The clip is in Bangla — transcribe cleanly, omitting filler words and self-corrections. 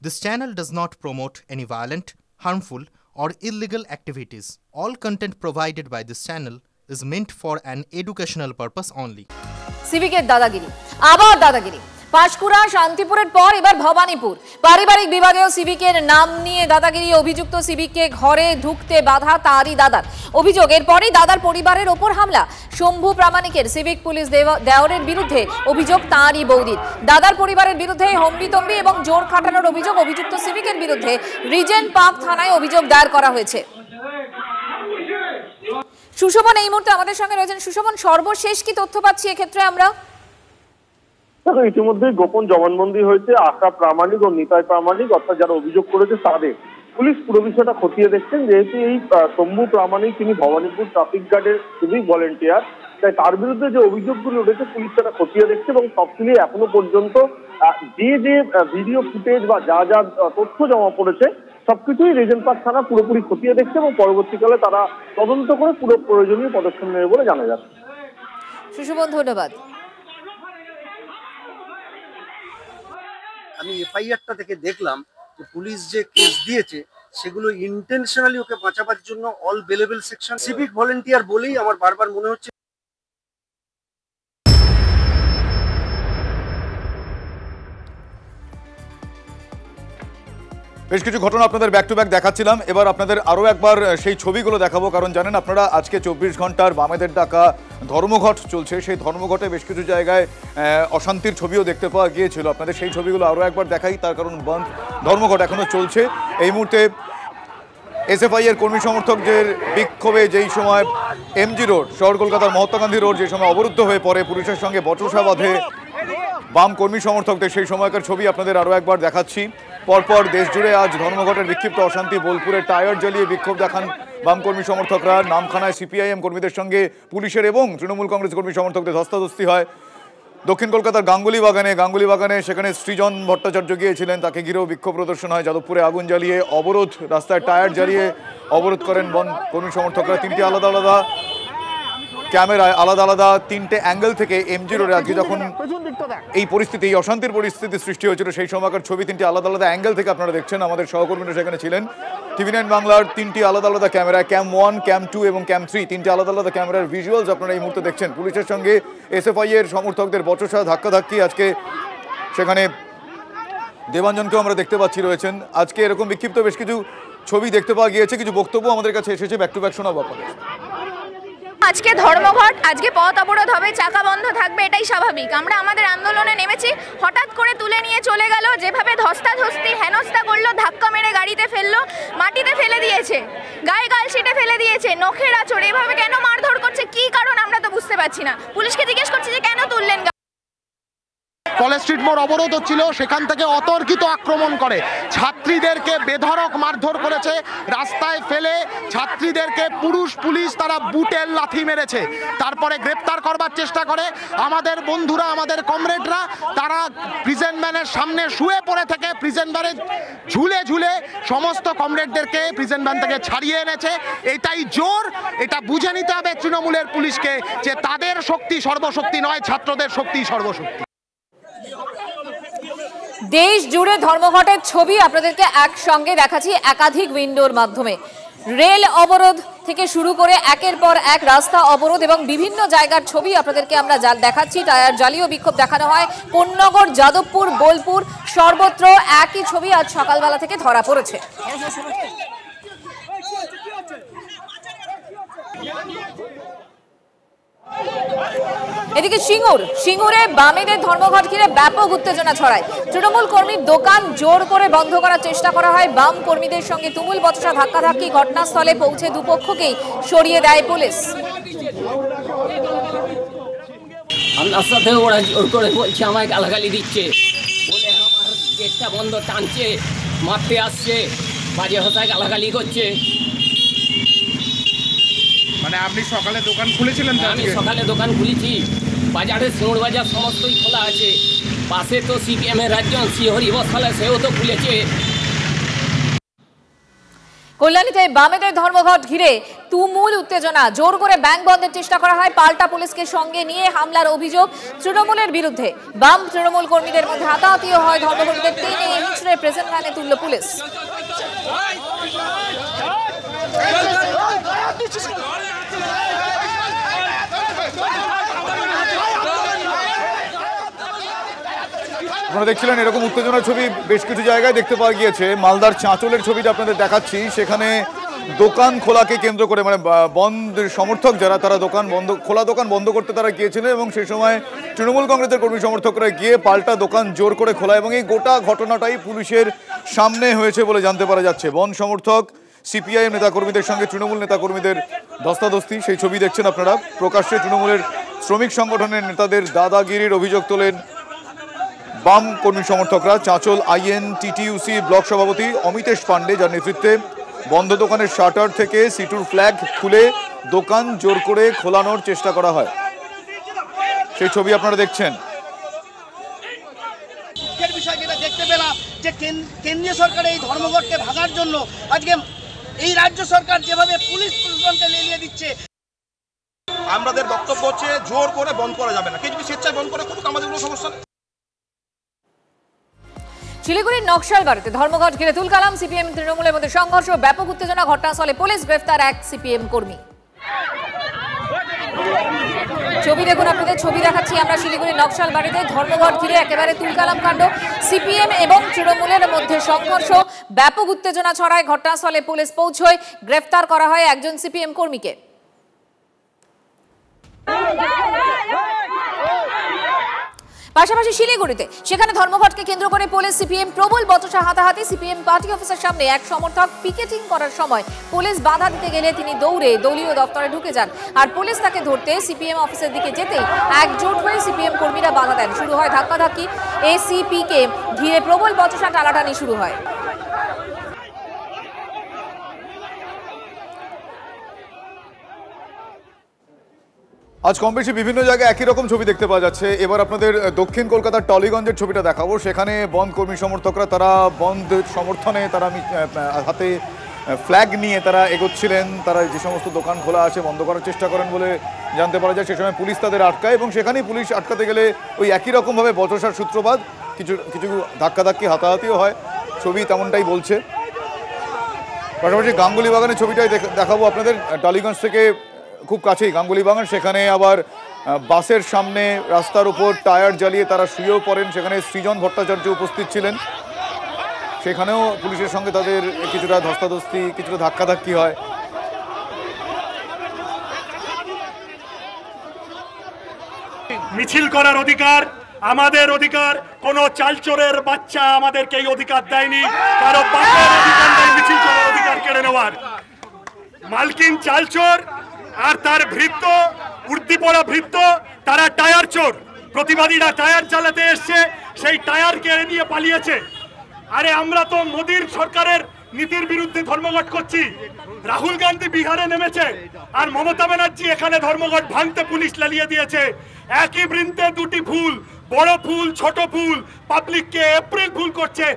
This channel does not promote any violent, harmful, or illegal activities. All content provided by this channel is meant for an educational purpose only. সিভিকের দাদাগিরি, আবার দাদাগিরি। পাঁশকুড়া শান্তিপুরের পর এবার ভবানীপুর। পারিবারিক বিবাদেও সিভিকের নাম নিয়ে দাদাগিরি। অভিযুক্ত সিভিককে ঘরে ঢুকতে বাধা তারই দাদার। অভিযোগ, এরপরই দাদার পরিবারের ওপর হামলা। শম্ভু প্রামাণিকের সিভিক পুলিশ দেওরের বিরুদ্ধে অভিযোগ তাঁরই বৌদির। দাদার পরিবারের বিরুদ্ধে হম্বিতম্বি এবং জোর খাটানোর অভিযোগ। অভিযুক্ত সিভিকের বিরুদ্ধে রিজেন্ট পার্ক থানায় অভিযোগ দায়ের করা হয়েছে। সুশোভন এই মুহূর্তে আমাদের সঙ্গে রয়েছেন। সুশোভন, সর্বশেষ কি তথ্য পাচ্ছি এক্ষেত্রে আমরা? দেখো, ইতিমধ্যে গোপন জবানবন্দি হয়েছে আশা প্রামাণিক ও নিতাই প্রামাণিক, অর্থাৎ যারা অভিযোগ করেছে তাদের। পুলিশ পুরো বিষয়টা খতিয়ে দেখছেন। যেহেতু এই শম্ভু প্রামাণিক তিনি ভবানীপুর ট্রাফিক গার্ডের সিভিক ভলেন্টিয়ার, তাই তার বিরুদ্ধে যে অভিযোগগুলো উঠেছে পুলিশ সেটা খতিয়ে দেখছে এবং সব মিলিয়ে এখনো পর্যন্ত যে ভিডিও ফুটেজ বা যা যা তথ্য জমা পড়েছে সবকিছুই রিজেন্ট পার্ক থানা পুরোপুরি খতিয়ে দেখছে এবং পরবর্তীকালে তারা তদন্ত করে পুরো প্রয়োজনীয় পদক্ষেপ নেবে বলে জানা যাচ্ছে। সুশোভন, ধন্যবাদ। আমি এফআইআরটা থেকে দেখলাম যে পুলিশ যে কেস দিয়েছে সেগুলো ইন্টেনশনালি ওকে বাঁচাবার জন্য all bailable section civic volunteer বলেই আমার বারবার মনে হচ্ছে। বেশ কিছু ঘটনা আপনাদের ব্যাক টু ব্যাক দেখাচ্ছিলাম, এবার আপনাদের আরও একবার সেই ছবিগুলো দেখাবো। কারণ জানেন আপনারা, আজকে 24 ঘন্টার বামেদের ডাকা ধর্মঘট চলছে। সেই ধর্মঘটে বেশ কিছু জায়গায় অশান্তির ছবিও দেখতে পাওয়া গিয়েছিল। আপনাদের সেই ছবিগুলো আরও একবার দেখাই, তার কারণ বন্ধ ধর্মঘট এখনও চলছে। এই মুহূর্তে এসএফআই এর কর্মী সমর্থকদের বিক্ষোভে যেই সময় এমজি রোড, শহর কলকাতার মহাত্মা গান্ধী রোড যে সময় অবরুদ্ধ হয়ে পড়ে, পুলিশের সঙ্গে বচসা বাঁধে বাম কর্মী সমর্থকদের, সেই সময়কার ছবি আপনাদের আরও একবার দেখাচ্ছি। পরপর দেশ জুড়ে আজ ধর্মঘটের বিক্ষিপ্ত অশান্তি। বোলপুরে টায়ার জ্বালিয়ে বিক্ষোভ দেখান বাম কর্মী সমর্থকরা। নামখানায় সিপিআইএম কর্মীদের সঙ্গে পুলিশের এবং তৃণমূল কংগ্রেস কর্মী সমর্থকদের ধস্তাধস্তি হয়। দক্ষিণ কলকাতার গাঙ্গুলি বাগানে সেখানে সৃজন ভট্টাচার্য গিয়েছিলেন, তাকে ঘিরেও বিক্ষোভ প্রদর্শন হয়। যাদবপুরে আগুন জ্বালিয়ে অবরোধ, রাস্তায় টায়ার জ্বালিয়ে অবরোধ করেন বন কর্মী সমর্থকরা। তিনটি আলাদা আলাদা ক্যামেরায় আলাদা আলাদা তিনটে অ্যাঙ্গেল থেকে এমজি রোডে আজকে যখন এই পরিস্থিতি, এই অশান্তির পরিস্থিতি সৃষ্টি হয়েছিল, সেই সময়কার ছবি তিনটি আলাদা আলাদা অ্যাঙ্গেল থেকে আপনারা দেখছেন। আমাদের সহকর্মীরা সেখানে ছিলেন। টিভি9 বাংলার তিনটি আলাদা আলাদা ক্যামেরা, ক্যাম 1, ক্যাম 2 এবং ক্যাম 3, তিনটি আলাদা আলাদা ক্যামেরার ভিজুয়ালস আপনারা এই মুহূর্তে দেখছেন। পুলিশের সঙ্গে এসএফআই এর সমর্থকদের বচসা, ধাক্কাধাক্কি। আজকে সেখানে দেবাঞ্জনকেও আমরা দেখতে পাচ্ছি রয়েছেন। আজকে এরকম বিক্ষিপ্ত বেশ কিছু ছবি দেখতে পাওয়া গিয়েছে, কিছু বক্তব্য আমাদের কাছে এসেছে। ব্যাক টু ব্যাক শোনাবো আপনাদের। আজকে ধর্মঘট, আজকে পথ অবরোধ হবে, চাকা বন্ধ থাকবে, এটাই স্বাভাবিক। আমরা আমাদের আন্দোলনে নেমেছি, হঠাৎ করে তুলে নিয়ে চলে গেল, যেভাবে ধস্তাধস্তি হেনস্থা করলো, ধাক্কা মেরে গাড়িতে ফেললো, মাটিতে ফেলে দিয়েছে, গায়ে গালশিটে ফেলে দিয়েছে, নখের আঁচড়, এভাবে কেন মারধর করছে, কি কারণ আমরা তো বুঝতে পারছি না। পুলিশকে জিজ্ঞেস করছি যে কেন তুললেন। কলেজ স্ট্রিট মোড় অবরোধ হচ্ছিল, সেখান থেকে অতর্কিত আক্রমণ করে ছাত্রীদেরকে বেধড়ক মারধর করেছে, রাস্তায় ফেলে ছাত্রীদেরকে পুলিশ তারা বুটের লাথি মেরেছে, তারপরে গ্রেপ্তার করবার চেষ্টা করে। আমাদের বন্ধুরা, আমাদের কমরেডরা, তারা প্রিজন ভ্যানের সামনে শুয়ে পড়ে থেকে প্রিজন ভ্যানে ঝুলে সমস্ত কমরেডদেরকে প্রিজন ভ্যান থেকে ছাড়িয়ে এনেছে। এটাই জোর, এটা বুঝে নিতে হবে তৃণমূলের পুলিশকে যে তাদের শক্তি সর্বশক্তি নয়, ছাত্রদের শক্তি সর্বশক্তি। দেশ জুড়ে ধর্মঘটের ছবি আপনাদেরকে একসঙ্গে দেখাচ্ছি একাধিক উইন্ডোর মাধ্যমে। রেল অবরোধ থেকে শুরু করে একের পর এক রাস্তা অবরোধ এবং বিভিন্ন জায়গার ছবি আপনাদেরকে আমরা দেখাচ্ছি। টায়ার জ্বালিয়েও বিক্ষোভ দেখানো হয়। কোন্নগর, যাদবপুর, বোলপুর, সর্বত্র একই ছবি আজ সকালবেলা থেকে ধরা পড়েছে। এদিকে সিঙ্গুরে বামেদের ধর্মঘট ঘিরে ব্যাপক উত্তেজনা ছড়ায়। তৃণমূল কর্মীর দোকান জোর করে বন্ধ করার চেষ্টা করা হয়। বাম কর্মীদের সঙ্গে তুমুল বচসা, ধাক্কাধাক্কি। ঘটনাস্থলে পৌঁছে দুপক্ষকেই সরিয়ে দেয় পুলিশ। আমার সাথে ওরা জোর করে বলছে, আমায় গালাগালি দিচ্ছে, বলে আমার গেটটা বন্ধ টানছে, মারতে আসছে, বাজে ভাষায় গালাগালি করছে। মানে আপনি সকালে দোকান খুলেছিলেন? আমি সকালে দোকান খুলেছি, বাজারে সিঙ্গুর বাজার সমস্তই খোলা আছে। পাশে তো সিপিএম এর একজন শ্রীহরি বসালে, সেও তো খুলেছে। কল্যাণীতে বামেদের ধর্মঘট ঘিরে তুমুল উত্তেজনা, জোর করে ব্যাংক বন্ধের চেষ্টা করা হয়, পাল্টা পুলিশকে সঙ্গে নিয়ে হামলার অভিযোগ তৃণমূলের বিরুদ্ধে। বাম তৃণমূল কর্মীদের মধ্যে হাতাহাতিও হয়, ধর্মঘটীদের টেনে হিঁচড়ে প্রেজেন্ট ভ্যানে তুলল পুলিশ। আপনারা দেখছিলেন এরকম উত্তেজনার ছবি বেশ কিছু জায়গায় দেখতে পাওয়া গিয়েছে। মালদার চাঁচলের ছবিটা আপনাদের দেখাচ্ছি, সেখানে দোকান খোলাকে কেন্দ্র করে মানে বন্ধ সমর্থক যারা তারা খোলা দোকান বন্ধ করতে তারা গিয়েছিলেন এবং সেই সময় তৃণমূল কংগ্রেসের কর্মী সমর্থকরা গিয়ে পাল্টা দোকান জোর করে খোলা এবং এই গোটা ঘটনাটাই পুলিশের সামনে হয়েছে বলে জানতে পারা যাচ্ছে। বন সমর্থক সিপিআইএম নেতাকর্মীদের সঙ্গে তৃণমূল নেতাকর্মীদের ধস্তাধস্তি, সেই ছবি দেখছেন আপনারা। প্রকাশ্যে তৃণমূলের শ্রমিক সংগঠনের নেতাদের দাদাগিরির অভিযোগ তোলেন বাম কর্মী সমর্থকরা। চাঁচল INTTUC ব্লক সভাপতি অমিতেশ পান্ডে, যার নেতৃত্বে বন্ধ দোকানের শাটার থেকে সিটুর ফ্ল্যাগ খুলে দোকান জোর করে খোলানোর চেষ্টা করা হয়, সেই ছবি আপনারা দেখছেন। বিষয় যেটা দেখতে পেলাম যে কেন্দ্রীয় সরকার এই ধর্মঘটকে ভাঙার জন্য আজকে এই রাজ্য সরকার যেভাবে পুলিশ প্রশাসনকে লেলিয়ে দিচ্ছে, আমাদের বক্তব্য হচ্ছে জোর করে বন্ধ করা যাবে না, কেউ যদি স্বেচ্ছায় বন্ধ করে করুক, আমাদের কোনো সমস্যা নেই। শিলিগুড়ির নকশালবাড়িতে ধর্মঘট ঘিরে তুলকালাম, সিপিএম তৃণমূলের মধ্যে সংঘর্ষ, ব্যাপক উত্তেজনা, ঘটনাস্থলে পুলিশ, গ্রেফতার এক সিপিএম কর্মী। ছবি দেখুন, আপনাদের ছবি দেখাচ্ছি আমরা শিলিগুড়ির নকশালবাড়িতে ধর্মঘট ঘিরে একেবারে তুলকালাম কাণ্ড, সিপিএম এবং তৃণমূলের মধ্যে সংঘর্ষ, ব্যাপক উত্তেজনা ছড়ায়, ঘটনাস্থলে পুলিশ পৌঁছয়, গ্রেফতার করা হয় একজন সিপিএম কর্মীকে। পাশাপাশি শিলিগুড়িতে সেখানে ধর্মঘটকে কেন্দ্র করে পুলিশ সিপিএম প্রবল বচসা হাতাহাতি, সিপিএম পার্টি অফিসের সামনে এক সমর্থক পিকেটিং করার সময় পুলিশ বাধা দিতে গেলে তিনি দৌড়ে দলীয় দপ্তরে ঢুকে যান, আর পুলিশ তাকে ধরতে সিপিএম অফিসের দিকে যেতেই একজোট হয়ে সিপিএম কর্মীরা বাধা দেন, শুরু হয় ধাক্কাধাক্কি, এসিপিকে ঘিরে প্রবল বচসা টানাটানি শুরু হয়। আজ কম বেশি বিভিন্ন জায়গায় একই রকম ছবি দেখতে পাওয়া যাচ্ছে। এবার আপনাদের দক্ষিণ কলকাতার টলিগঞ্জের ছবিটা দেখাবো। সেখানে বন্ধ কর্মী সমর্থকরা তারা বন্ধ সমর্থনে তারা হাতে ফ্ল্যাগ নিয়ে তারা এগোচ্ছিলেন, তারা যে সমস্ত দোকান খোলা আছে বন্ধ করার চেষ্টা করেন বলে জানতে পারা যায়। সে সময় পুলিশ তাদের আটকায় এবং সেখানেই পুলিশ আটকাতে গেলে ওই একই রকমভাবে বচসার সূত্রপাত, কিছু ধাক্কাধাক্কি হাতাহাতিও হয়, ছবি তেমনটাই বলছে। পাশাপাশি গাঙ্গুলি বাগানের ছবিটাই দেখাবো আপনাদের, টালিগঞ্জ থেকে খুব কাছেই গাঙ্গুলি বাগান। সেখানে আবার বাসের সামনে রাস্তার উপর টায়ার জ্বালিয়ে তারা শুয়েও পড়েন, সেখানে সৃজন ভট্টাচার্য উপস্থিত ছিলেন, সেখানেও পুলিশের সঙ্গে তাদের কিছুটা ধস্তাধস্তি, কিছুটা ধাক্কাধাক্কি হয়। মিছিল করার অধিকার আমাদের অধিকার, কোনো চালচোরের বাচ্চা আমাদেরকে এই অধিকার দেয়নি, কারো বাচ্চার অধিকার নেই মিছিল করার অধিকার কেড়ে নেওয়ার। মালকিন চালচোর আর তার ভৃত্য, উর্দি পড়া ভৃত্য, তারা টায়ার চোর। প্রতিবাদীরা টায়ার চালাতে এসছে, সেই টায়ার কেড়ে নিয়ে পালিয়েছে। আরে আমরা তো মোদির সরকারের নীতির বিরুদ্ধে ধর্মঘট করছি। রাহুল গান্ধী বিহারে নেমেছে আর মমতা ব্যানার্জি এখানে ধর্মঘট ভাঙতে পুলিশ লেলিয়ে দিয়েছে। একই বৃন্তে দুটি ফুল, বড় ফুল ছোট ফুল, পাবলিককে এপ্রিল ফুল করছে।